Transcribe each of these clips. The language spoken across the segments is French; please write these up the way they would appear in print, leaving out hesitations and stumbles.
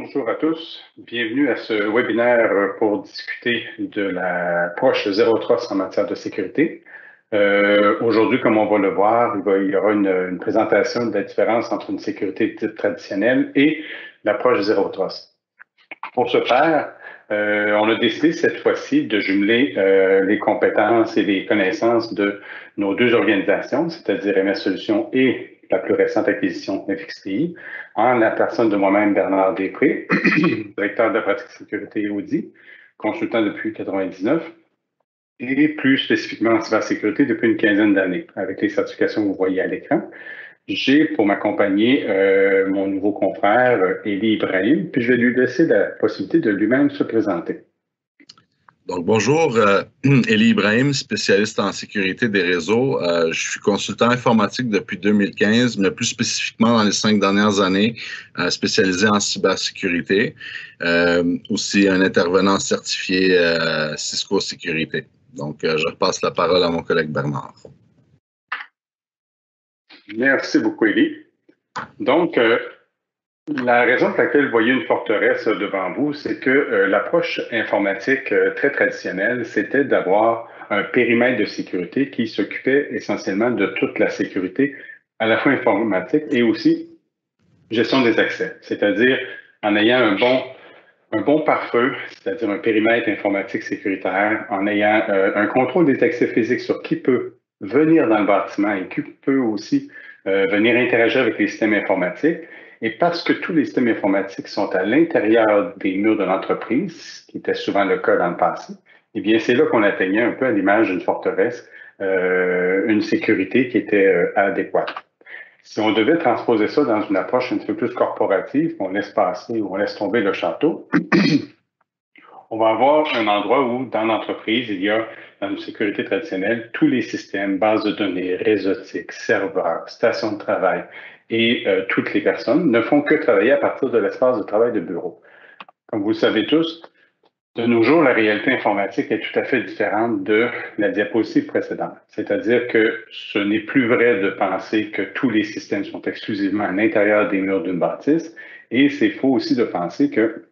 Bonjour à tous. Bienvenue à ce webinaire pour discuter de l'approche Zero Trust en matière de sécurité. Aujourd'hui, comme on va le voir, il y aura une présentation de la différence entre une sécurité dite traditionnelle et l'approche Zero Trust. Pour ce faire, on a décidé cette fois-ci de jumeler les compétences et les connaissances de nos deux organisations, c'est-à-dire MS Solutions et la plus récente acquisition FXTI, en la personne de moi-même, Bernard Després, directeur de la pratique sécurité Audi, consultant depuis 1999, et plus spécifiquement en cybersécurité depuis une quinzaine d'années, avec les certifications que vous voyez à l'écran. J'ai pour m'accompagner mon nouveau confrère, Élie Ibrahim, puis je vais lui laisser la possibilité de lui-même se présenter. Donc, bonjour, Élie Ibrahim, spécialiste en sécurité des réseaux. Je suis consultant informatique depuis 2015, mais plus spécifiquement dans les 5 dernières années, spécialisé en cybersécurité. Aussi un intervenant certifié Cisco Sécurité. Donc, je repasse la parole à mon collègue Bernard. Merci beaucoup, Élie. Donc, la raison pour laquelle vous voyez une forteresse devant vous, c'est que l'approche informatique très traditionnelle, c'était d'avoir un périmètre de sécurité qui s'occupait essentiellement de toute la sécurité, à la fois informatique et aussi gestion des accès, c'est-à-dire en ayant un bon pare-feu, c'est-à-dire un périmètre informatique sécuritaire, en ayant un contrôle des accès physiques sur qui peut venir dans le bâtiment et qui peut aussi venir interagir avec les systèmes informatiques. Et parce que tous les systèmes informatiques sont à l'intérieur des murs de l'entreprise, ce qui était souvent le cas dans le passé, eh bien, c'est là qu'on atteignait un peu à l'image d'une forteresse, une sécurité qui était adéquate. Si on devait transposer ça dans une approche un petit peu plus corporative, on laisse passer ou on laisse tomber le château, on va avoir un endroit où, dans l'entreprise, il y a, dans une sécurité traditionnelle, tous les systèmes, bases de données, réseautiques, serveurs, stations de travail et toutes les personnes ne font que travailler à partir de l'espace de travail de bureau. Comme vous le savez tous, de nos jours, la réalité informatique est tout à fait différente de la diapositive précédente. C'est-à-dire que ce n'est plus vrai de penser que tous les systèmes sont exclusivement à l'intérieur des murs d'une bâtisse, et c'est faux aussi de penser que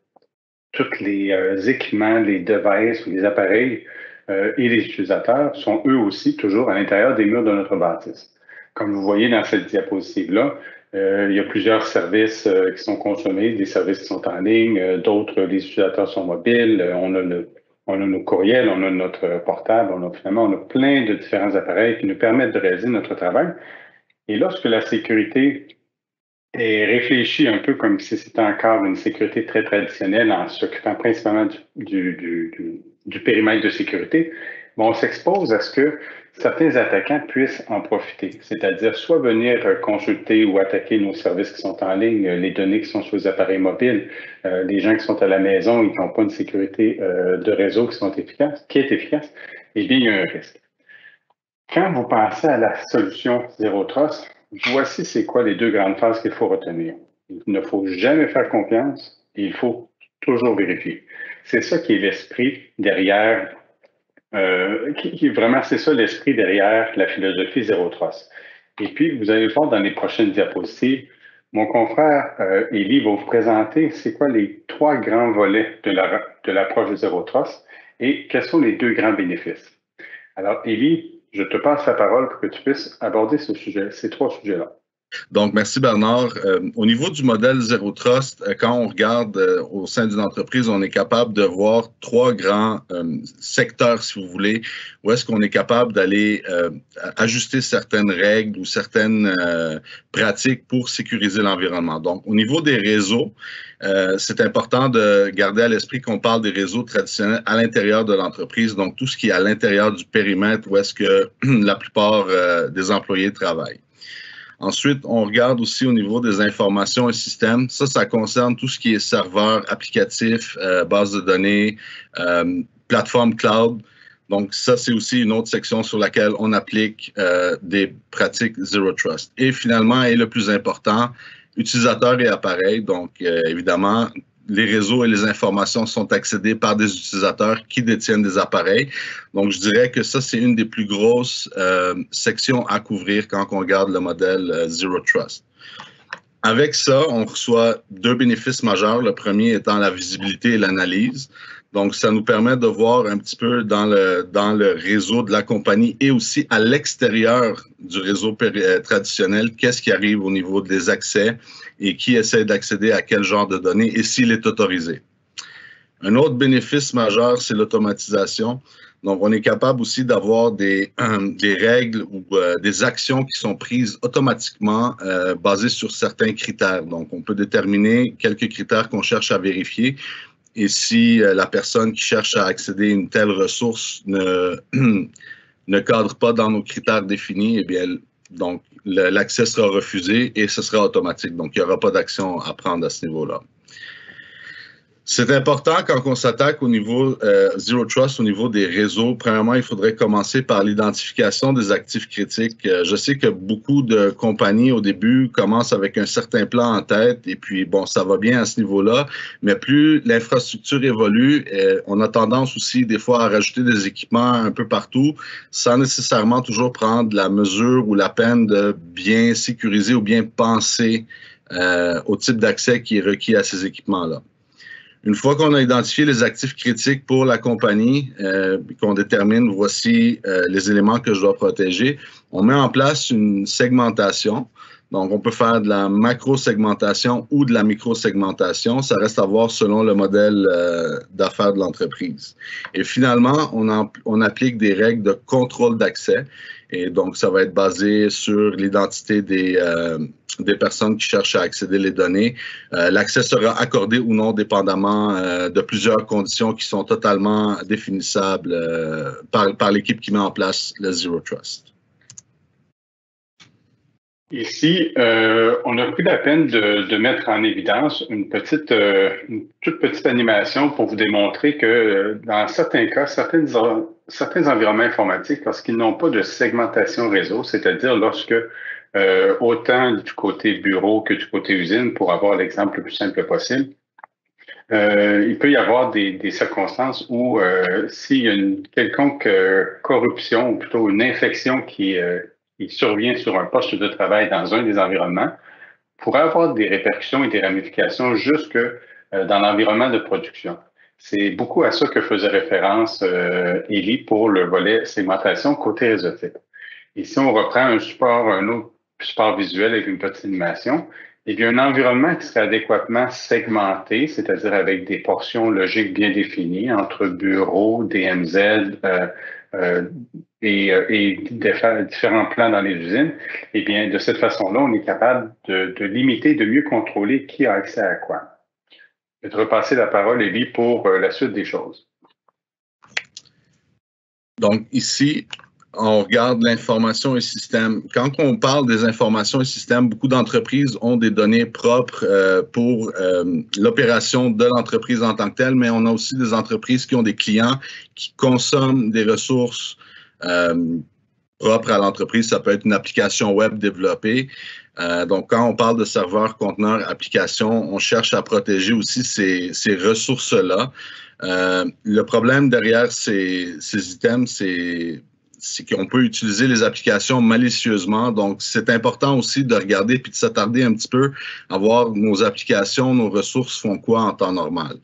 tous les équipements, les devices ou les appareils et les utilisateurs sont eux aussi toujours à l'intérieur des murs de notre bâtisse. Comme vous voyez dans cette diapositive-là, il y a plusieurs services qui sont consommés, des services qui sont en ligne, d'autres, les utilisateurs sont mobiles, on a nos courriels, on a notre portable, on a plein de différents appareils qui nous permettent de réaliser notre travail. Et lorsque la sécurité est réfléchie un peu comme si c'était encore une sécurité très traditionnelle en s'occupant principalement du périmètre de sécurité, bon, on s'expose à ce que certains attaquants puissent en profiter, c'est-à-dire soit venir consulter ou attaquer nos services qui sont en ligne, les données qui sont sur les appareils mobiles, les gens qui sont à la maison et qui n'ont pas une sécurité de réseau qui est efficace, eh bien, il y a un risque. Quand vous pensez à la solution Zero Trust, voici c'est quoi les deux grandes phases qu'il faut retenir. Il ne faut jamais faire confiance et il faut toujours vérifier. C'est ça qui est l'esprit derrière c'est ça l'esprit derrière la philosophie Zero Trust. Et puis, vous allez le voir dans les prochaines diapositives, mon confrère Élie va vous présenter c'est quoi les 3 grands volets de l'approche de Zero Trust et quels sont les 2 grands bénéfices. Alors, Élie, je te passe la parole pour que tu puisses aborder ces 3 sujets-là. Donc, merci Bernard. Au niveau du modèle Zero Trust, quand on regarde au sein d'une entreprise, on est capable de voir 3 grands secteurs, si vous voulez, où est-ce qu'on est capable d'aller ajuster certaines règles ou certaines pratiques pour sécuriser l'environnement. Donc, au niveau des réseaux, c'est important de garder à l'esprit qu'on parle des réseaux traditionnels à l'intérieur de l'entreprise, donc tout ce qui est à l'intérieur du périmètre où est-ce que la plupart des employés travaillent. Ensuite, on regarde aussi au niveau des informations et systèmes. Ça concerne tout ce qui est serveur, applicatif, base de données, plateforme cloud. Donc, ça, c'est aussi une autre section sur laquelle on applique des pratiques Zero Trust. Et finalement, et le plus important, utilisateurs et appareils. Donc, évidemment, les réseaux et les informations sont accédées par des utilisateurs qui détiennent des appareils. Donc, je dirais que ça, c'est une des plus grosses sections à couvrir quand on regarde le modèle Zero Trust. Avec ça, on reçoit deux bénéfices majeurs. Le premier étant la visibilité et l'analyse. Donc, ça nous permet de voir un petit peu dans le réseau de la compagnie et aussi à l'extérieur du réseau traditionnel, qu'est-ce qui arrive au niveau des accès et qui essaie d'accéder à quel genre de données et s'il est autorisé. Un autre bénéfice majeur, c'est l'automatisation. Donc, on est capable aussi d'avoir des règles ou des actions qui sont prises automatiquement basées sur certains critères. Donc, on peut déterminer quelques critères qu'on cherche à vérifier. Et si la personne qui cherche à accéder à une telle ressource ne cadre pas dans nos critères définis, eh bien, donc l'accès sera refusé et ce sera automatique. Donc, il n'y aura pas d'action à prendre à ce niveau-là. C'est important quand on s'attaque au niveau Zero Trust, au niveau des réseaux. Premièrement, il faudrait commencer par l'identification des actifs critiques. Je sais que beaucoup de compagnies, au début, commencent avec un certain plan en tête et puis, bon, ça va bien à ce niveau-là, mais plus l'infrastructure évolue, on a tendance aussi, des fois, à rajouter des équipements un peu partout sans nécessairement toujours prendre la mesure ou la peine de bien sécuriser ou bien penser au type d'accès qui est requis à ces équipements-là. Une fois qu'on a identifié les actifs critiques pour la compagnie, qu'on détermine voici les éléments que je dois protéger, on met en place une segmentation. Donc, on peut faire de la macro-segmentation ou de la micro-segmentation. Ça reste à voir selon le modèle d'affaires de l'entreprise. Et finalement, on applique des règles de contrôle d'accès. Et donc, ça va être basé sur l'identité des personnes qui cherchent à accéder les données. L'accès sera accordé ou non dépendamment de plusieurs conditions qui sont totalement définissables par l'équipe qui met en place le Zero Trust. Ici, on a pris la peine de mettre en évidence une toute petite animation pour vous démontrer que dans certains cas, certains environnements informatiques, lorsqu'ils n'ont pas de segmentation réseau, c'est-à-dire lorsque autant du côté bureau que du côté usine, pour avoir l'exemple le plus simple possible, il peut y avoir des circonstances où s'il y a une quelconque corruption, ou plutôt une infection qui survient sur un poste de travail dans un des environnements, pourrait avoir des répercussions et des ramifications jusque dans l'environnement de production. C'est beaucoup à ça que faisait référence Élie pour le volet segmentation côté réseau type. Et si on reprend un autre support visuel avec une petite animation, eh bien, un environnement qui serait adéquatement segmenté, c'est-à-dire avec des portions logiques bien définies entre bureaux, DMZ et différents plans dans les usines, eh bien, de cette façon-là, on est capable de limiter, de mieux contrôler qui a accès à quoi. Je vais te repasser la parole, Élie, pour la suite des choses. Donc, ici, on regarde l'information et système. Quand on parle des informations et systèmes, beaucoup d'entreprises ont des données propres pour l'opération de l'entreprise en tant que telle, mais on a aussi des entreprises qui ont des clients qui consomment des ressources propres à l'entreprise. Ça peut être une application web développée. Donc, quand on parle de serveurs, conteneurs, applications, on cherche à protéger aussi ces ressources-là. Le problème derrière ces items, c'est qu'on peut utiliser les applications malicieusement. Donc, c'est important aussi de regarder puis de s'attarder un petit peu à voir nos applications, nos ressources font quoi en temps normal.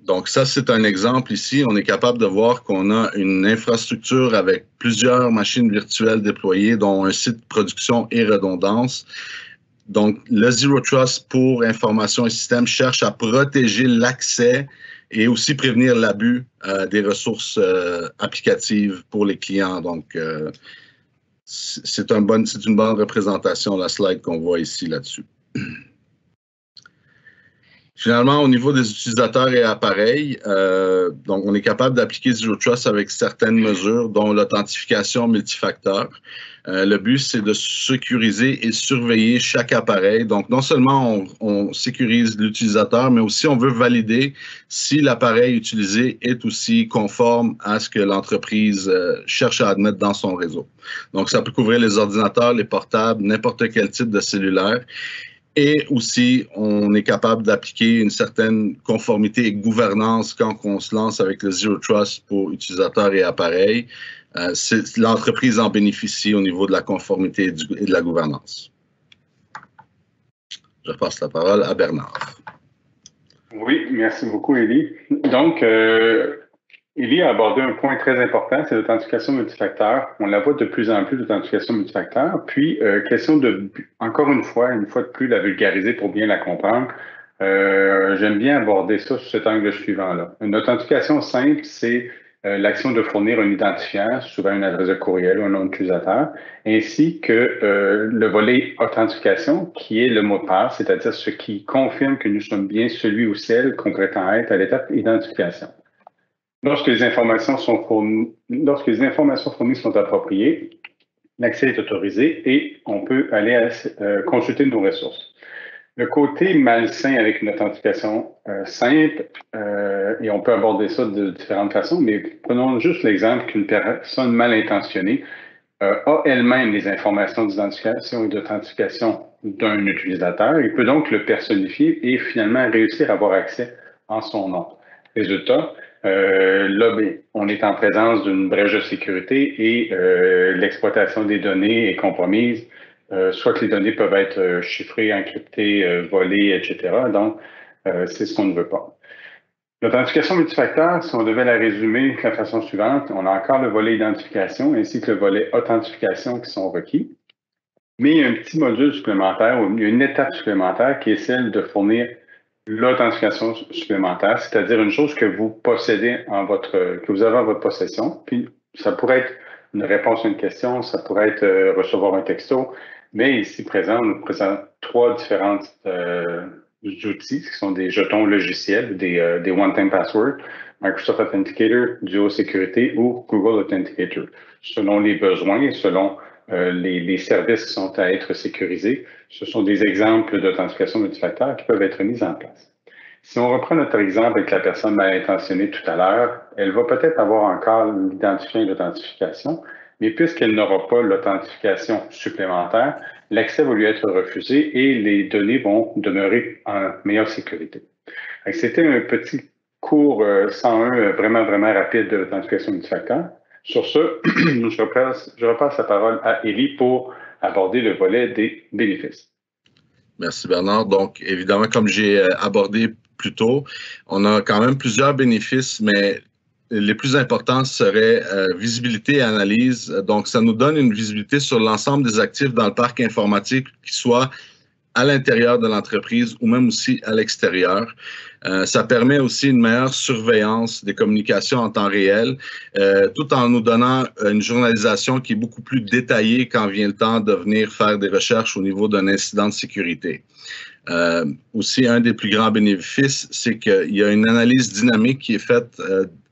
Donc, ça, c'est un exemple ici. On est capable de voir qu'on a une infrastructure avec plusieurs machines virtuelles déployées, dont un site de production et redondance. Donc, le Zero Trust pour information et système cherche à protéger l'accès et aussi prévenir l'abus des ressources applicatives pour les clients. Donc, c'est une bonne représentation, la slide qu'on voit ici là-dessus. Finalement, au niveau des utilisateurs et appareils, donc on est capable d'appliquer Zero Trust avec certaines mesures, dont l'authentification multifacteur. Le but, c'est de sécuriser et surveiller chaque appareil. Donc, non seulement on sécurise l'utilisateur, mais aussi on veut valider si l'appareil utilisé est aussi conforme à ce que l'entreprise cherche à admettre dans son réseau. Donc, ça peut couvrir les ordinateurs, les portables, n'importe quel type de cellulaire. Et aussi, on est capable d'appliquer une certaine conformité et gouvernance quand on se lance avec le Zero Trust pour utilisateurs et appareils. L'entreprise en bénéficie au niveau de la conformité et de la gouvernance. Je passe la parole à Bernard. Oui, merci beaucoup, Élie. Donc, Élie a abordé un point très important, c'est l'authentification multifacteur. On la voit de plus en plus, l'authentification multifacteur. Puis, question de, encore une fois de plus, la vulgariser pour bien la comprendre. J'aime bien aborder ça sous cet angle suivant-là. Une authentification simple, c'est l'action de fournir un identifiant, souvent une adresse de courriel ou un nom d'utilisateur, ainsi que le volet authentification, qui est le mot de passe, c'est-à-dire ce qui confirme que nous sommes bien celui ou celle qu'on prétend être à l'étape identification. Lorsque les informations fournies sont appropriées, l'accès est autorisé et on peut aller consulter nos ressources. Le côté malsain avec une authentification simple, et on peut aborder ça de différentes façons, mais prenons juste l'exemple qu'une personne mal intentionnée a elle-même les informations d'identification et d'authentification d'un utilisateur. Il peut donc le personnifier et finalement réussir à avoir accès en son nom. Résultat, là, on est en présence d'une brèche de sécurité et l'exploitation des données est compromise. Soit que les données peuvent être chiffrées, encryptées, volées, etc. Donc, c'est ce qu'on ne veut pas. L'authentification multifacteur, si on devait la résumer de la façon suivante, on a encore le volet identification ainsi que le volet authentification qui sont requis. Mais il y a un petit module supplémentaire, ou une étape supplémentaire qui est celle de fournir l'authentification supplémentaire, c'est-à-dire une chose que vous possédez que vous avez en votre possession. Puis, ça pourrait être une réponse à une question, ça pourrait être recevoir un texto, mais ici présent, on nous présente trois différentes outils qui sont des jetons logiciels, des one-time passwords, Microsoft Authenticator, Duo Sécurité ou Google Authenticator. Selon les besoins et selon les services qui sont à être sécurisés, ce sont des exemples d'authentification multifacteur qui peuvent être mis en place. Si on reprend notre exemple avec la personne mal intentionnée tout à l'heure, elle va peut-être avoir encore l'identifiant et l'authentification, mais puisqu'elle n'aura pas l'authentification supplémentaire, l'accès va lui être refusé et les données vont demeurer en meilleure sécurité. C'était un petit cours 101 vraiment rapide de l'authentification multifacteur. Sur ce, je repasse la parole à Élie pour aborder le volet des bénéfices. Merci Bernard. Donc, évidemment, comme j'ai abordé plus tôt, on a quand même plusieurs bénéfices, mais les plus importants seraient visibilité et analyse. Donc, ça nous donne une visibilité sur l'ensemble des actifs dans le parc informatique, qui soit à l'intérieur de l'entreprise ou même aussi à l'extérieur. Ça permet aussi une meilleure surveillance des communications en temps réel, tout en nous donnant une journalisation qui est beaucoup plus détaillée quand vient le temps de venir faire des recherches au niveau d'un incident de sécurité. Aussi, un des plus grands bénéfices, c'est qu'il y a une analyse dynamique qui est faite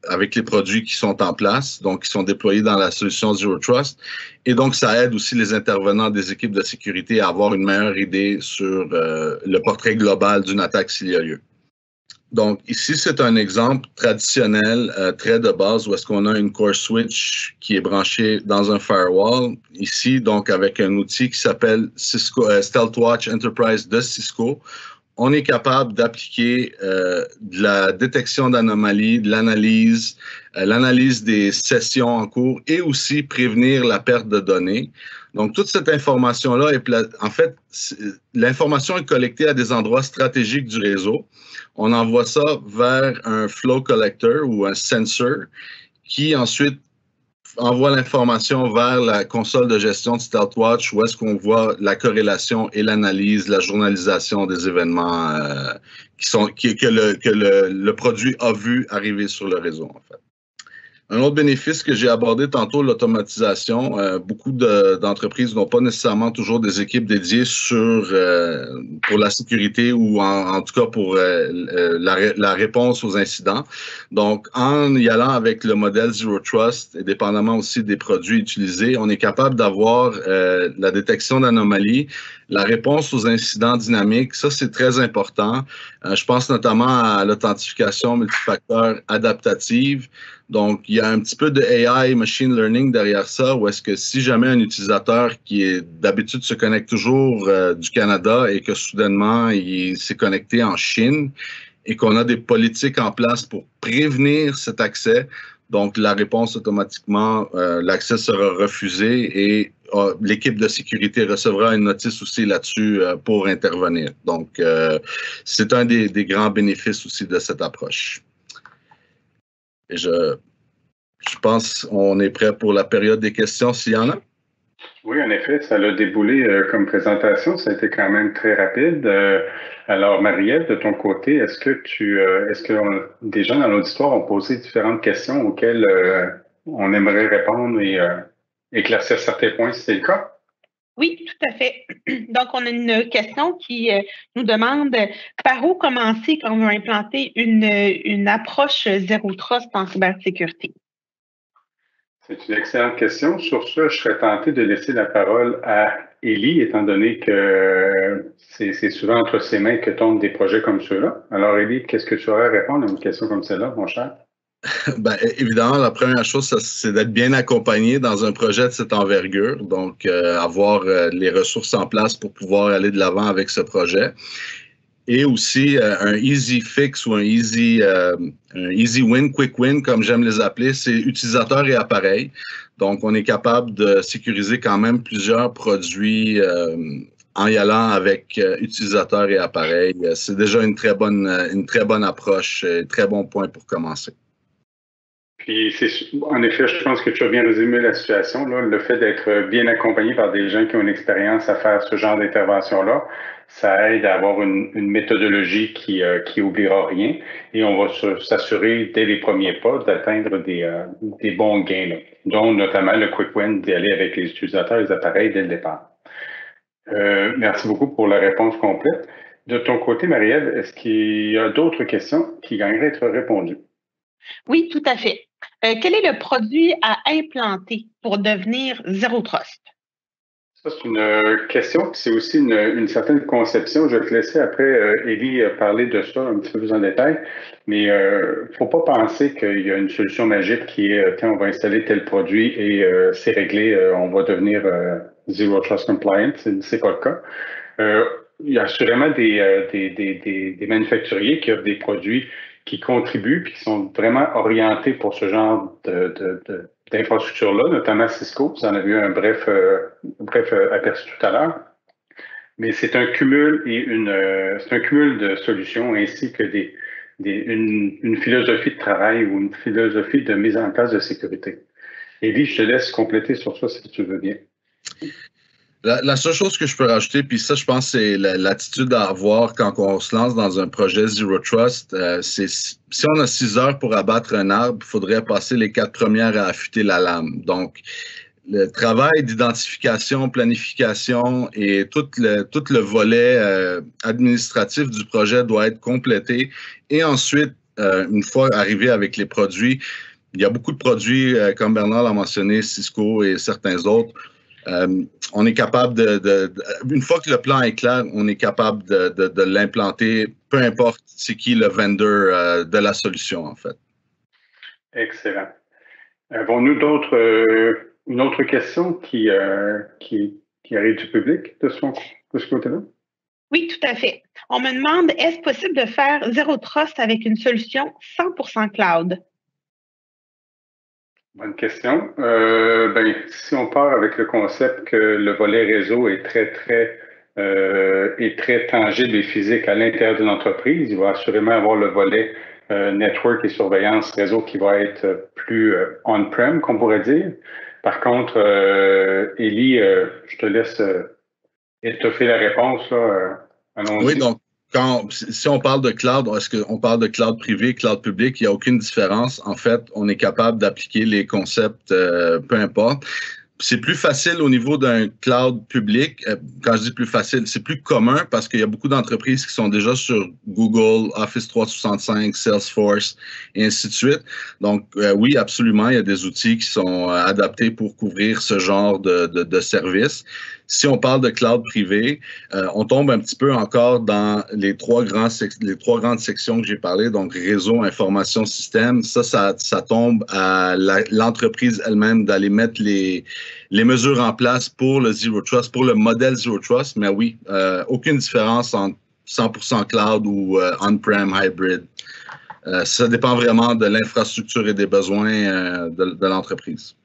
avec les produits qui sont en place, donc qui sont déployés dans la solution Zero Trust. Et donc, ça aide aussi les intervenants des équipes de sécurité à avoir une meilleure idée sur le portrait global d'une attaque s'il y a lieu. Donc, ici, c'est un exemple traditionnel, très de base, où est-ce qu'on a une core switch qui est branchée dans un firewall. Ici, donc, avec un outil qui s'appelle Stealthwatch Enterprise de Cisco, on est capable d'appliquer de la détection d'anomalies, de l'analyse, l'analyse des sessions en cours et aussi prévenir la perte de données. Donc, toute cette information-là, en fait, l'information est collectée à des endroits stratégiques du réseau. On envoie ça vers un flow collector ou un sensor qui ensuite envoie l'information vers la console de gestion de Stealthwatch où est-ce qu'on voit la corrélation et l'analyse, la journalisation des événements que le produit a vu arriver sur le réseau, en fait. Un autre bénéfice que j'ai abordé tantôt, l'automatisation. Beaucoup d'entreprises n'ont pas nécessairement toujours des équipes dédiées pour la sécurité ou en tout cas pour la réponse aux incidents. Donc, en y allant avec le modèle Zero Trust, et dépendamment aussi des produits utilisés, on est capable d'avoir la détection d'anomalies, la réponse aux incidents dynamiques. Ça, c'est très important. Je pense notamment à l'authentification multifacteur adaptative. Donc, il y a un petit peu de AI, machine learning derrière ça, où est-ce que si jamais un utilisateur qui est d'habitude se connecte toujours du Canada et que soudainement il s'est connecté en Chine et qu'on a des politiques en place pour prévenir cet accès, donc la réponse automatiquement, l'accès sera refusé et l'équipe de sécurité recevra une notice aussi là-dessus pour intervenir. Donc, c'est un des grands bénéfices aussi de cette approche. Et je pense qu'on est prêt pour la période des questions s'il y en a. Oui, en effet, ça l'a déboulé comme présentation. Ça a été quand même très rapide. Alors, Marie-Ève, de ton côté, est-ce que des gens dans l'auditoire ont posé différentes questions auxquelles on aimerait répondre et éclaircir certains points si c'est le cas? Oui, tout à fait. Donc, on a une question qui nous demande par où commencer quand on veut implanter une approche zéro trust en cybersécurité? C'est une excellente question. Sur ce, je serais tenté de laisser la parole à Élie, étant donné que c'est souvent entre ses mains que tombent des projets comme ceux-là. Alors, Élie, qu'est-ce que tu aurais à répondre à une question comme celle-là, mon cher? Ben, évidemment, la première chose, c'est d'être bien accompagné dans un projet de cette envergure, donc avoir les ressources en place pour pouvoir aller de l'avant avec ce projet. Et aussi un easy fix ou un easy win, quick win, comme j'aime les appeler, c'est utilisateur et appareil. Donc, on est capable de sécuriser quand même plusieurs produits en y allant avec utilisateur et appareil. C'est déjà une très bonne approche, un très bon point pour commencer. Puis, en effet, je pense que tu as bien résumé la situation. Là. Le fait d'être bien accompagné par des gens qui ont une expérience à faire ce genre d'intervention-là, ça aide à avoir une méthodologie qui oubliera rien. Et on va s'assurer, dès les premiers pas, d'atteindre des bons gains, là, dont notamment le quick win d'aller avec les utilisateurs et les appareils dès le départ. Merci beaucoup pour la réponse complète. De ton côté, Marie-Ève, est-ce qu'il y a d'autres questions qui gagneraient à être répondues? Oui, tout à fait. Quel est le produit à implanter pour devenir zéro trust? Ça, c'est une question, c'est aussi une certaine conception. Je vais te laisser après, Élie, parler de ça un petit peu plus en détail. Mais il ne faut pas penser qu'il y a une solution magique qui est quand on va installer tel produit et c'est réglé, on va devenir Zero Trust Compliant. C'est pas le cas. Il y a assurément des manufacturiers qui offrent des produits qui contribuent et qui sont vraiment orientés pour ce genre d'infrastructure-là, notamment Cisco. Vous en avez eu un bref aperçu tout à l'heure. Mais c'est un cumul c'est un cumul de solutions ainsi que une philosophie de travail ou une philosophie de mise en place de sécurité. Élie, je te laisse compléter sur ça si tu veux bien. La seule chose que je peux rajouter, puis ça, je pense, c'est l'attitude à avoir quand on se lance dans un projet Zero Trust. C'est si on a 6 heures pour abattre un arbre, il faudrait passer les 4 premières à affûter la lame. Donc, le travail d'identification, planification et tout le volet administratif du projet doit être complété. Et ensuite, une fois arrivé avec les produits, il y a beaucoup de produits, comme Bernard l'a mentionné, Cisco et certains autres. On est capable une fois que le plan est clair, on est capable de l'implanter, peu importe c'est qui le vendeur de la solution, en fait. Excellent. Avons-nous une autre question qui arrive du public de ce côté-là? Oui, tout à fait. On me demande, est-ce possible de faire Zero Trust avec une solution 100% cloud? Bonne question. Si on part avec le concept que le volet réseau est très tangible et physique à l'intérieur d'une entreprise, il va assurément avoir le volet network et surveillance réseau qui va être plus on-prem, qu'on pourrait dire. Par contre, Élie, je te laisse étoffer la réponse. Là, oui, donc, si on parle de cloud, est-ce qu'on parle de cloud privé, cloud public? Il n'y a aucune différence. En fait, on est capable d'appliquer les concepts, peu importe. C'est plus facile au niveau d'un cloud public. Quand je dis plus facile, c'est plus commun parce qu'il y a beaucoup d'entreprises qui sont déjà sur Google, Office 365, Salesforce et ainsi de suite. Donc, oui, absolument, il y a des outils qui sont adaptés pour couvrir ce genre de services. Si on parle de cloud privé, on tombe un petit peu encore dans les trois grandes sections que j'ai parlé, donc réseau, information, système. Ça tombe à l'entreprise elle-même d'aller mettre les mesures en place pour le Zero Trust, pour le modèle Zero Trust. Mais oui, aucune différence entre 100% cloud ou on-prem, hybrid. Ça dépend vraiment de l'infrastructure et des besoins de l'entreprise.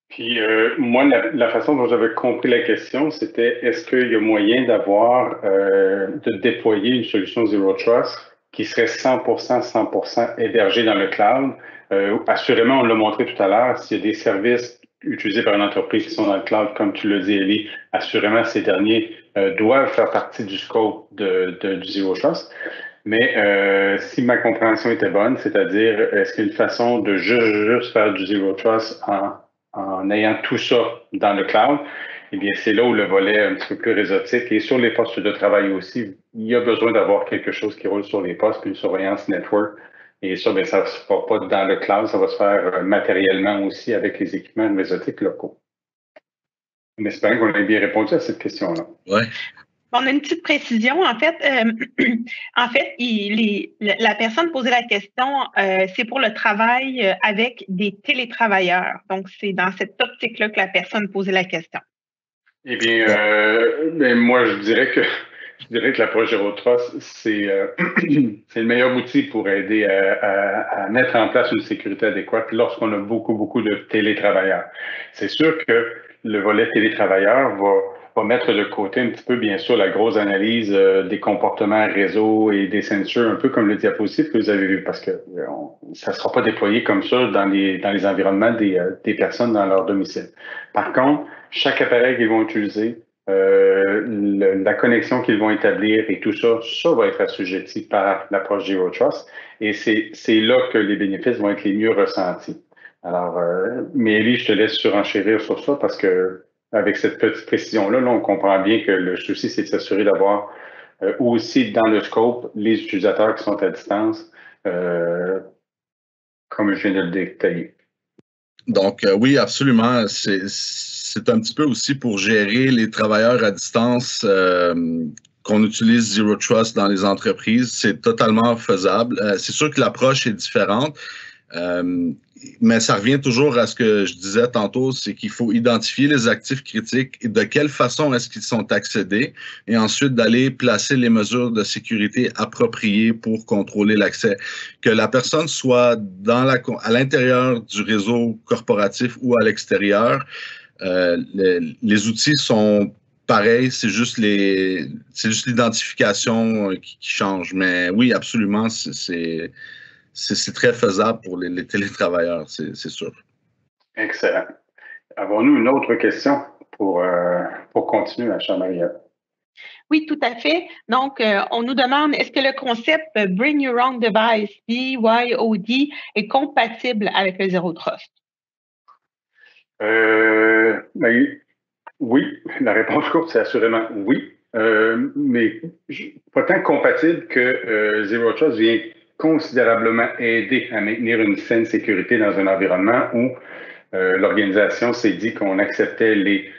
Puis moi, la façon dont j'avais compris la question, c'était est-ce qu'il y a moyen de déployer une solution Zero Trust qui serait 100% hébergée dans le cloud? Assurément, on l'a montré tout à l'heure, s'il y a des services utilisés par une entreprise qui sont dans le cloud, comme tu l'as dit, Élie, assurément, ces derniers doivent faire partie du scope du Zero Trust. Mais si ma compréhension était bonne, c'est-à-dire, est-ce qu'il y a une façon de juste faire du Zero Trust en ayant tout ça dans le cloud? Eh bien, c'est là où le volet un petit peu plus réseautique. Et sur les postes de travail aussi, il y a besoin d'avoir quelque chose qui roule sur les postes, puis une surveillance network. Et ça, bien, ça ne se fera pas dans le cloud, ça va se faire matériellement aussi avec les équipements réseautiques locaux. On espère qu'on ait bien répondu à cette question-là. Oui. On a une petite précision. En fait, la personne posait la question, c'est pour le travail avec des télétravailleurs. Donc, c'est dans cette optique-là que la personne posait la question. Eh bien, moi, je dirais que l'approche Zero Trust, c'est le meilleur outil pour aider à mettre en place une sécurité adéquate lorsqu'on a beaucoup de télétravailleurs. C'est sûr que le volet télétravailleur va mettre de côté un petit peu, bien sûr, la grosse analyse des comportements réseau et des sensors, un peu comme le diapositive que vous avez vu, parce que ça ne sera pas déployé comme ça dans les environnements des personnes dans leur domicile. Par contre, chaque appareil qu'ils vont utiliser, la connexion qu'ils vont établir et tout ça, ça va être assujetti par l'approche Zero Trust et c'est là que les bénéfices vont être les mieux ressentis. Alors, Mélie, je te laisse surenchérir sur ça parce que avec cette petite précision-là, on comprend bien que le souci, c'est de s'assurer d'avoir aussi dans le scope les utilisateurs qui sont à distance, comme je viens de le détailler. Donc, oui, absolument. C'est un petit peu aussi pour gérer les travailleurs à distance qu'on utilise Zero Trust dans les entreprises. C'est totalement faisable. C'est sûr que l'approche est différente. Mais ça revient toujours à ce que je disais tantôt, c'est qu'il faut identifier les actifs critiques et de quelle façon est-ce qu'ils sont accédés et ensuite d'aller placer les mesures de sécurité appropriées pour contrôler l'accès. Que la personne soit à l'intérieur du réseau corporatif ou à l'extérieur, les outils sont pareils, c'est juste l'identification qui change. Mais oui, absolument, c'est très faisable pour les télétravailleurs, c'est sûr. Excellent. Avons-nous une autre question pour continuer, ma chère Maria? Oui, tout à fait. Donc, on nous demande, est-ce que le concept Bring Your Own Device, BYOD, est compatible avec le Zero Trust? Oui, la réponse courte, c'est assurément oui. Mais pas tant compatible que Zero Trust vient considérablement aider à maintenir une saine sécurité dans un environnement où l'organisation s'est dit qu'on acceptait les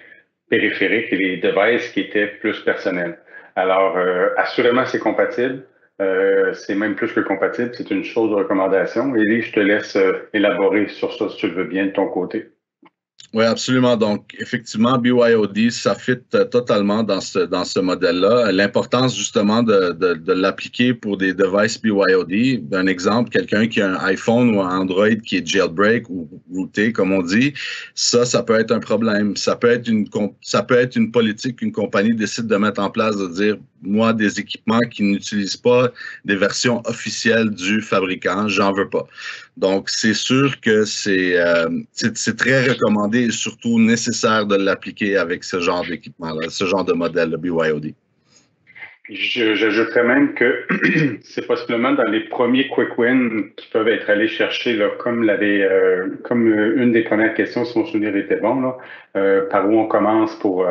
périphériques et les devices qui étaient plus personnels. Alors, assurément, c'est compatible. C'est même plus que compatible. C'est une chose de recommandation. Élie, je te laisse élaborer sur ça si tu le veux bien de ton côté. Oui, absolument. Donc, effectivement, BYOD, ça fit totalement dans ce modèle-là. L'importance, justement, de l'appliquer pour des devices BYOD. Un exemple, quelqu'un qui a un iPhone ou un Android qui est jailbreak ou routé, comme on dit, ça peut être un problème. Ça peut être une politique qu'une compagnie décide de mettre en place, de dire, moi, des équipements qui n'utilisent pas des versions officielles du fabricant, j'en veux pas. Donc, c'est sûr que c'est très recommandé et surtout nécessaire de l'appliquer avec ce genre d'équipement-là, ce genre de modèle, le BYOD. J'ajouterais même que c'est possiblement dans les premiers quick wins qui peuvent être allés chercher, là, comme une des premières questions, si mon souvenir était bon, là, par où on commence pour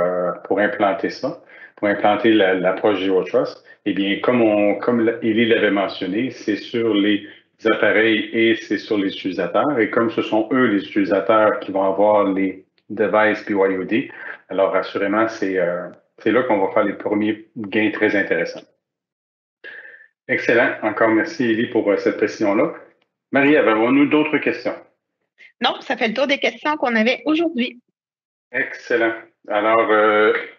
implanter ça, pour implanter l'approche Zero Trust. Eh bien, comme Élie l'avait mentionné, c'est sur les appareils et c'est sur les utilisateurs. Et comme ce sont eux, les utilisateurs, qui vont avoir les device BYOD. Alors, assurément, c'est là qu'on va faire les premiers gains très intéressants. Excellent. Encore merci, Élie, pour cette précision-là. Marie-Ève, avons-nous d'autres questions? Non, ça fait le tour des questions qu'on avait aujourd'hui. Excellent. Alors,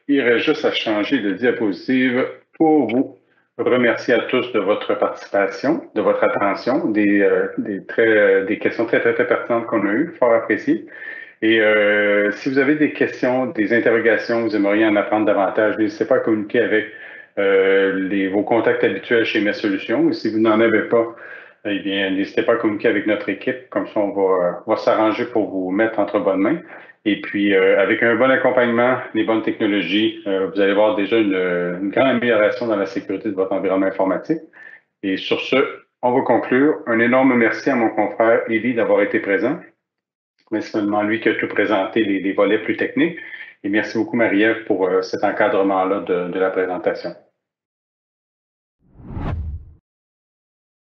il reste juste à changer de diapositive pour vous remercier à tous de votre participation, de votre attention, des questions très, très, très pertinentes qu'on a eues, fort appréciées. Et si vous avez des questions, des interrogations, vous aimeriez en apprendre davantage, n'hésitez pas à communiquer avec vos contacts habituels chez Mes Solutions. Et si vous n'en avez pas, eh bien, n'hésitez pas à communiquer avec notre équipe. Comme ça, on va s'arranger pour vous mettre entre bonnes mains. Et puis, avec un bon accompagnement, les bonnes technologies, vous allez voir déjà une grande amélioration dans la sécurité de votre environnement informatique. Et sur ce, on va conclure. Un énorme merci à mon confrère Élie d'avoir été présent. Mais c'est seulement lui qui a tout présenté, les volets plus techniques. Et merci beaucoup, Marie-Ève, pour cet encadrement-là de la présentation.